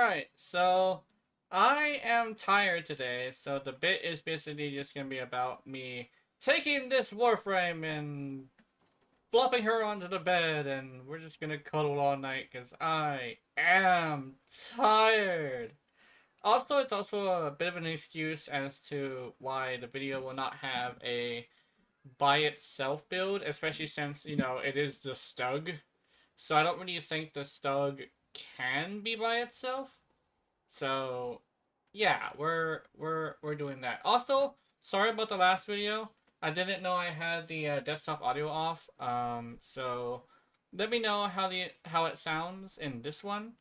Alright, so I am tired today, so the bit is basically just gonna be about me taking this Warframe and flopping her onto the bed, and we're just gonna cuddle all night because I am tired. Also, it's also a bit of an excuse as to why the video will not have a by itself build, especially since, it is the Stug. So I don't really think the Stug can be by itself. So, yeah, we're doing that. Also, sorry about the last video. I didn't know I had the desktop audio off. So let me know how it sounds in this one,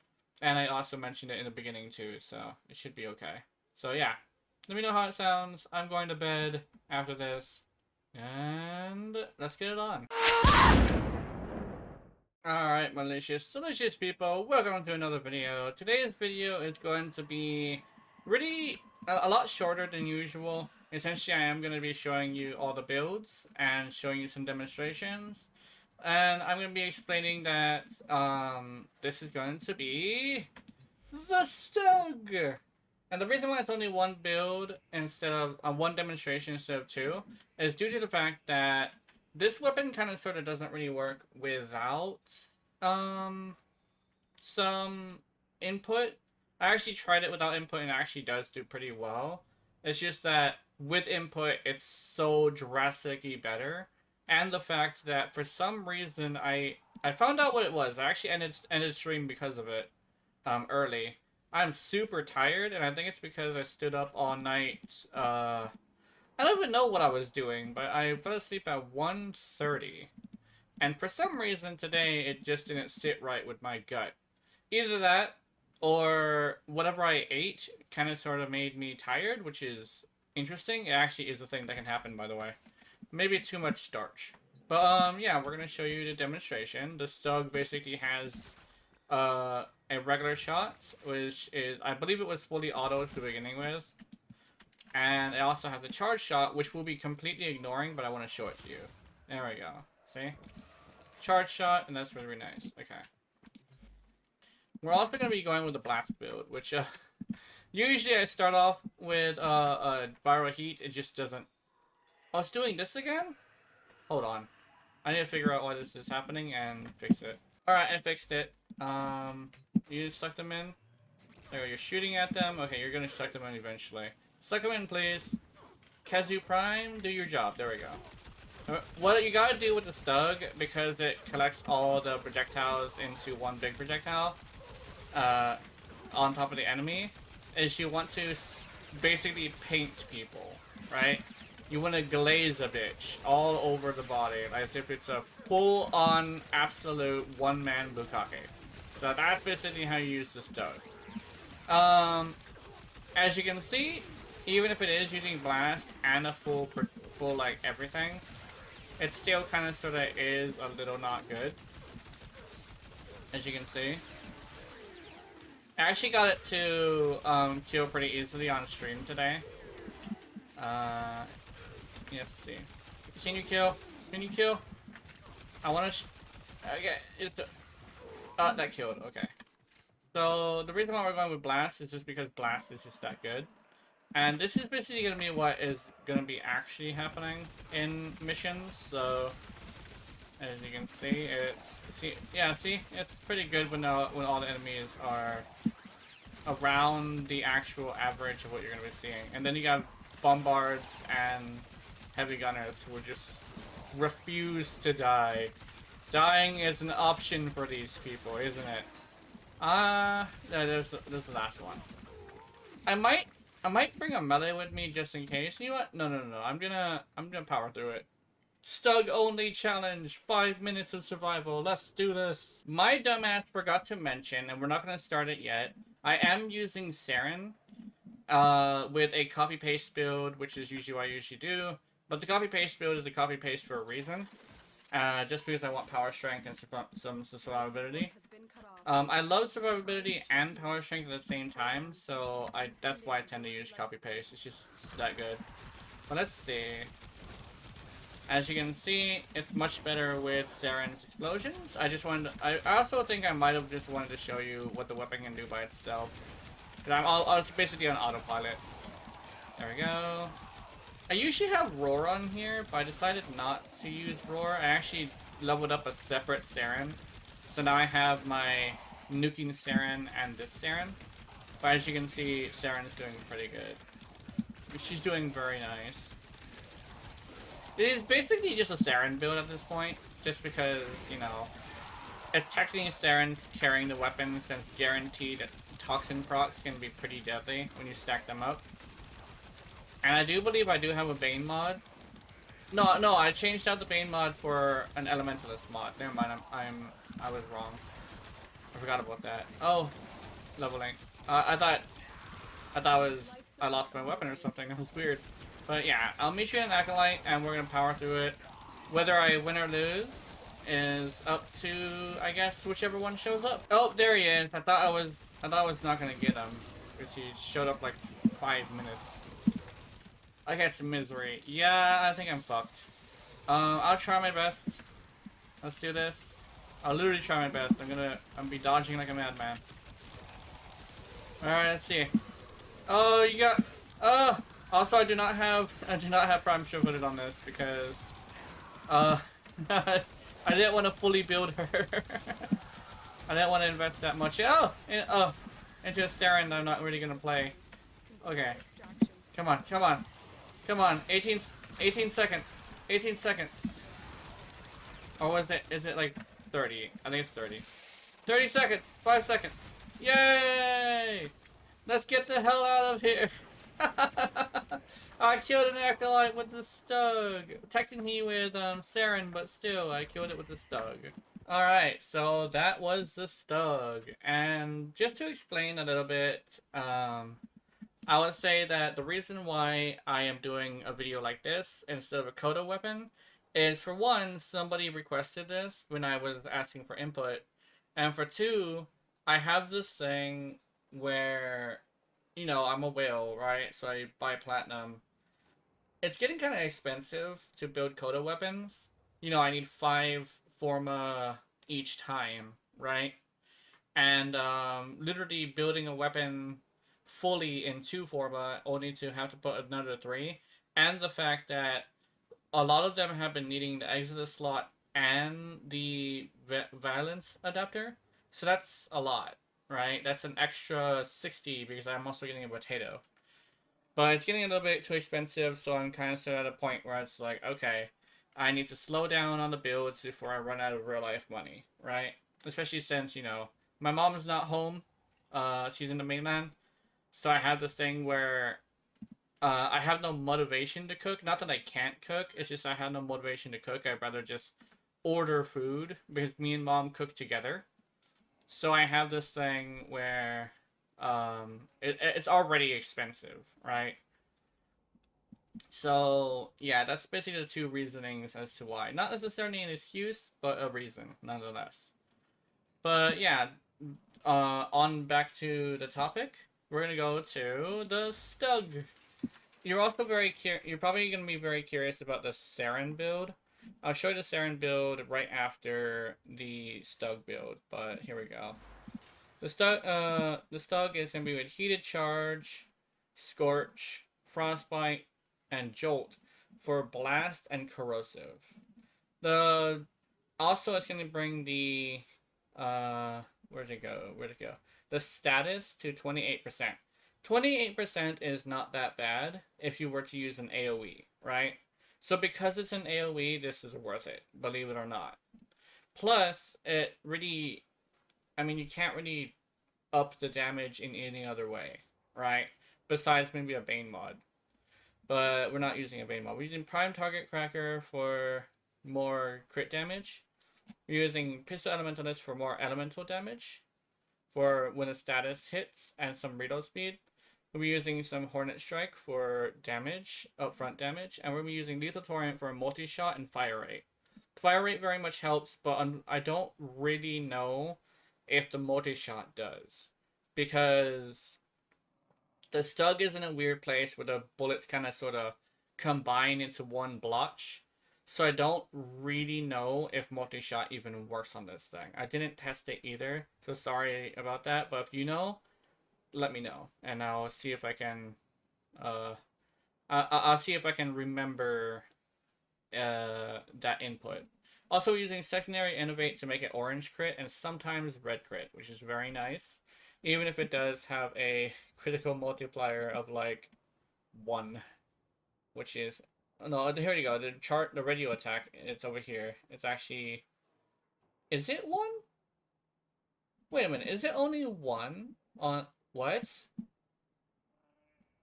and I also mentioned it in the beginning too. So it should be okay. So yeah, let me know how it sounds. I'm going to bed after this, and let's get it on. Alright, malicious, delicious people, welcome to another video. Today's video is going to be really a lot shorter than usual. Essentially, I am going to be showing you all the builds and showing you some demonstrations. And I'm going to be explaining that this is going to be the Stug. And the reason why it's only one build instead of one demonstration instead of two is due to the fact that this weapon kind of sort of doesn't really work without some input. I actually tried it without input and it actually does do pretty well. It's just that with input it's so drastically better. And the fact that for some reason I found out what it was. I actually ended stream because of it early. I'm super tired and I think it's because I stood up all night. I don't even know what I was doing, but I fell asleep at 1:30. And for some reason today, it just didn't sit right with my gut. Either that, or whatever I ate kind of sort of made me tired, which is interesting. It actually is a thing that can happen, by the way. Maybe too much starch. But, yeah, we're going to show you the demonstration. The Stug basically has a regular shot, which is, I believe it was fully auto to beginning with. And it also has a charge shot, which we'll be completely ignoring, but I want to show it to you. There we go. See? Charge shot, and that's really nice. Okay. We're also going to be going with the blast build, which, usually I start off with, viral heat. It just doesn't... Oh, it's doing this again? Hold on. I need to figure out why this is happening and fix it. Alright, I fixed it. You suck them in. There, you're shooting at them. Okay, you're going to suck them in eventually. Suck them in, please. Kazu Prime, do your job. There we go. What you gotta do with the Stug, because it collects all the projectiles into one big projectile, on top of the enemy, is you want to basically paint people, right? You want to glaze a bitch all over the body, as if it's a full-on, absolute one-man bukkake. So that's basically how you use the Stug. As you can see, even if it is using blast and a full like everything, it still kind of sort of is a little not good. As you can see, I actually got it to kill pretty easily on stream today. Let's see. Can you kill? Can you kill? I want to. Okay, it's. That killed. Okay. So the reason why we're going with blast is just because blast is just that good. And this is basically going to be what is going to be actually happening in missions. So, as you can see, it's pretty good when all the enemies are around the actual average of what you're going to be seeing. And then you got bombards and heavy gunners who just refuse to die. Dying is an option for these people, isn't it? There's the last one. I might bring a melee with me just in case. You know what? No. I'm gonna power through it. Stug only challenge. 5 minutes of survival. Let's do this. My dumbass forgot to mention, and we're not gonna start it yet. I am using Saren, with a copy paste build, which is usually what I usually do. But the copy paste build is a copy paste for a reason. Just because I want power strength and some survivability. I love survivability and power strength at the same time, so that's why I tend to use copy paste. It's just that good. But let's see. As you can see, it's much better with Saren's explosions. I just wanted to, I also think I might have just wanted to show you what the weapon can do by itself. Because I was basically on autopilot. There we go. I usually have Roar on here, but I decided not to use Roar. I actually leveled up a separate Saren. So now I have my nuking Saren and this Saren. But as you can see, Saren's doing pretty good. She's doing very nice. It is basically just a Saren build at this point, just because, you know, it's technically Saren's carrying the weapon, since guaranteed toxin procs can be pretty deadly when you stack them up. And I do believe I do have a Bane mod. No, I changed out the Bane mod for an Elementalist mod. Never mind, I was wrong. I forgot about that. Oh, leveling. I thought I lost my weapon or something. That was weird. But yeah, I'll meet you in Acolyte, and we're gonna power through it. Whether I win or lose is up to, I guess, whichever one shows up. Oh, there he is. I thought I was not gonna get him because he showed up like 5 minutes. I got some misery. Yeah, I think I'm fucked. I'll try my best. Let's do this. I'll literally try my best. I'm gonna be dodging like a madman. Alright, let's see. Oh, you got... also I do not have Prime Shielded on this because... I didn't want to fully build her. I didn't want to invest that much. Oh! Into a Saren that I'm not really gonna play. Okay. Come on, come on. Come on, 18 seconds. 18 seconds. Or was it, is it like 30? I think it's 30. 30 seconds! 5 seconds! Yay! Let's get the hell out of here! I killed an Acolyte with the Stug. Technically with Saren, but still, I killed it with the Stug. Alright, so that was the Stug. And just to explain a little bit, I would say that the reason why I am doing a video like this instead of a Kodo weapon is, for one, somebody requested this when I was asking for input, and for two, I have this thing where, you know, I'm a whale, right? So I buy platinum. It's getting kind of expensive to build Kodo weapons. You know, I need 5 Forma each time, right? And literally building a weapon fully in 2 Forma, only to have to put another 3, and the fact that a lot of them have been needing the Exodus slot and the Violence adapter, so that's a lot, right? That's an extra 60 because I'm also getting a potato. But it's getting a little bit too expensive, so I'm kind of still at a point where it's like, okay, I need to slow down on the builds before I run out of real life money, right? Especially since, you know, my mom is not home, she's in the mainland. So I have this thing where I have no motivation to cook. Not that I can't cook, it's just I have no motivation to cook. I'd rather just order food because me and mom cook together. So I have this thing where it's already expensive, right? So yeah, that's basically the 2 reasonings as to why. Not necessarily an excuse, but a reason nonetheless. But yeah, on back to the topic. We're gonna go to the Stug. You're also you're probably gonna be very curious about the Saren build. I'll show you the Saren build right after the Stug build, but here we go. The Stug is gonna be with Heated Charge, Scorch, Frostbite, and Jolt for Blast and Corrosive. Also it's gonna bring the where'd it go? The status to 28%. 28% is not that bad if you were to use an AoE, right? So because it's an AoE, this is worth it, believe it or not. Plus, it really, I mean, you can't really up the damage in any other way, right? Besides maybe a Bane mod. But we're not using a Bane mod. We're using Prime Target Cracker for more crit damage. We're using Pistol Elementalist for more elemental damage for when a status hits, and some reload speed. We'll be using some Hornet Strike for damage, upfront damage, and we'll be using Lethal Torrent for multi-shot and fire rate. Fire rate very much helps, but I don't really know if the multi-shot does, because the Stug is in a weird place where the bullets kind of sort of combine into one blotch. So I don't really know if multi-shot even works on this thing. I didn't test it either, so sorry about that. But if you know, let me know, and I'll see if I can. Uh, I'll see if I can remember that input. Also using secondary innovate to make it orange crit and sometimes red crit, which is very nice. Even if it does have a critical multiplier of like 1, which is no, here you go. The chart, the radio attack, it's over here. It's actually, is it 1? Wait a minute, is it only 1 on what?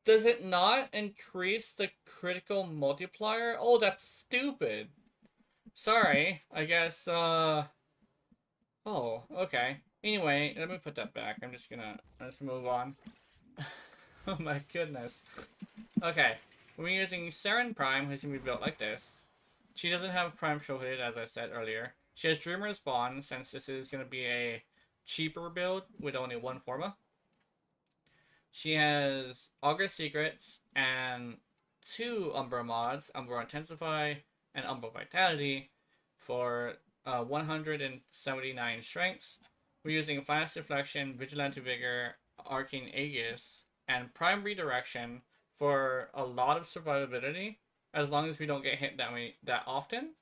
Does it not increase the critical multiplier? Oh, that's stupid. Sorry, I guess, oh, okay. Anyway, let me put that back. Let's move on. Oh my goodness. Okay, we're using Saren Prime, who's gonna be built like this. She doesn't have Prime Shielded, as I said earlier. She has Dreamer's Bond, since this is gonna be a cheaper build with only 1 Forma. She has Augur Secrets and 2 Umbra mods, Umbra Intensify and Umbra Vitality, for 179 strength. We're using Fast Deflection, Vigilante Vigor, Arcane Aegis, and Prime Redirection for a lot of survivability. As long as we don't get hit that often,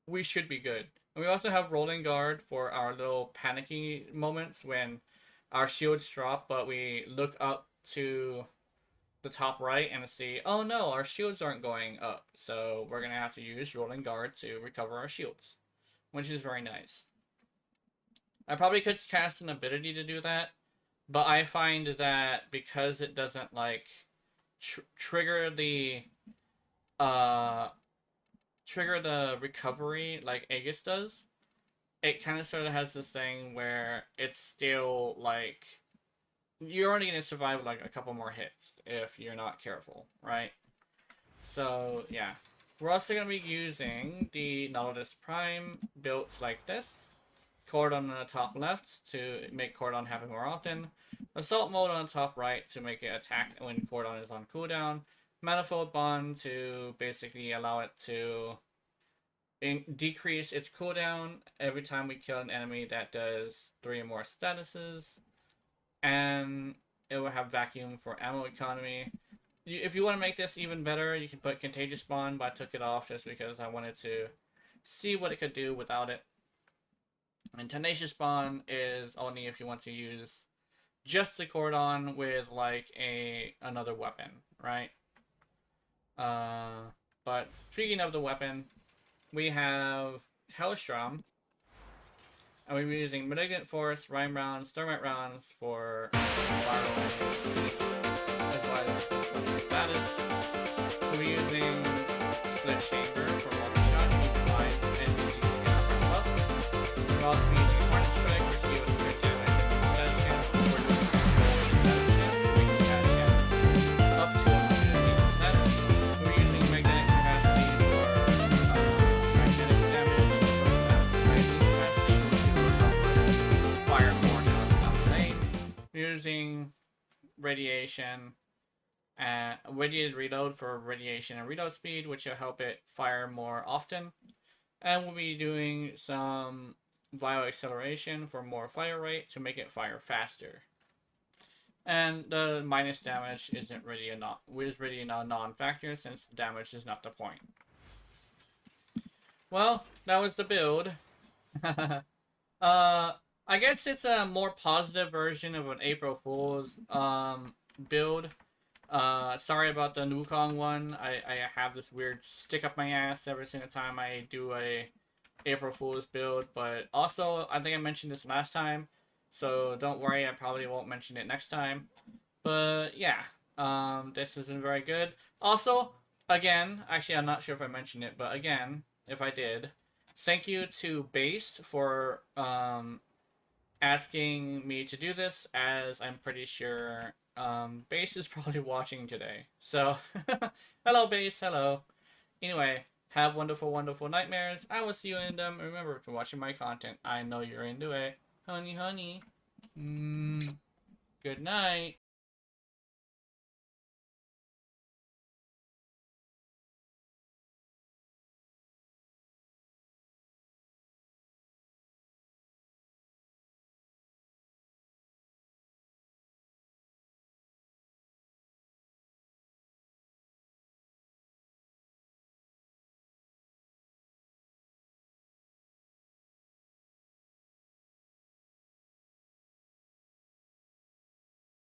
we should be good. And we also have Rolling Guard for our little panicky moments when our shields drop, but we look up to the top right and see, oh no, our shields aren't going up. So we're going to have to use Rolling Guard to recover our shields, which is very nice. I probably could cast an ability to do that, but I find that because it doesn't like trigger the recovery like Aegis does, it kind of sort of has this thing where it's still like you're only going to survive like a couple more hits if you're not careful, right? So yeah, we're also going to be using the Nautilus Prime built like this. Cordon on the top left to make Cordon happen more often. Assault mode on the top right to make it attack when Cordon is on cooldown. Manifold Bond to basically allow it to decrease its cooldown every time we kill an enemy that does 3 or more statuses. And it will have Vacuum for ammo economy. If you want to make this even better, you can put Contagious Bond, but I took it off just because I wanted to see what it could do without it. And Tenacious Bond is only if you want to use just the Cordon with like another weapon, right? But speaking of the weapon, we have Hellstrom, and we'll be using Malignant Force, Rhyme rounds, Thermite rounds for viral as well as status. We'll be using Split Chamber for multi-shot to provide NPCs to get up and up. We'll also be using Hornet Strike for heal and crit damage and status chance. We're doing status chance, we can add chance up to 180%. We're using Magnetic Capacity for magnetic damage, magnetic capacity, which will help us fire more shots down the lane. We're using Radiation and Radiated Reload for radiation and reload speed, which will help it fire more often. And we'll be doing some Vial Acceleration for more fire rate to make it fire faster. And the minus damage isn't really a non-factor since damage is not the point. Well, that was the build. I guess it's a more positive version of an April Fool's build. Sorry about the Wukong one. I have this weird stick up my ass every single time I do a April Fool's build, but also I think I mentioned this last time, so don't worry, I probably won't mention it next time. But yeah, this isn't very good. Also, again, actually I'm not sure if I mentioned it, but again, if I did, thank you to Base for asking me to do this, as I'm pretty sure Base is probably watching today. So, hello Base, hello. Anyway, have wonderful, wonderful nightmares. I will see you in them. Remember to watching my content. I know you're into it. Honey, honey. Good night.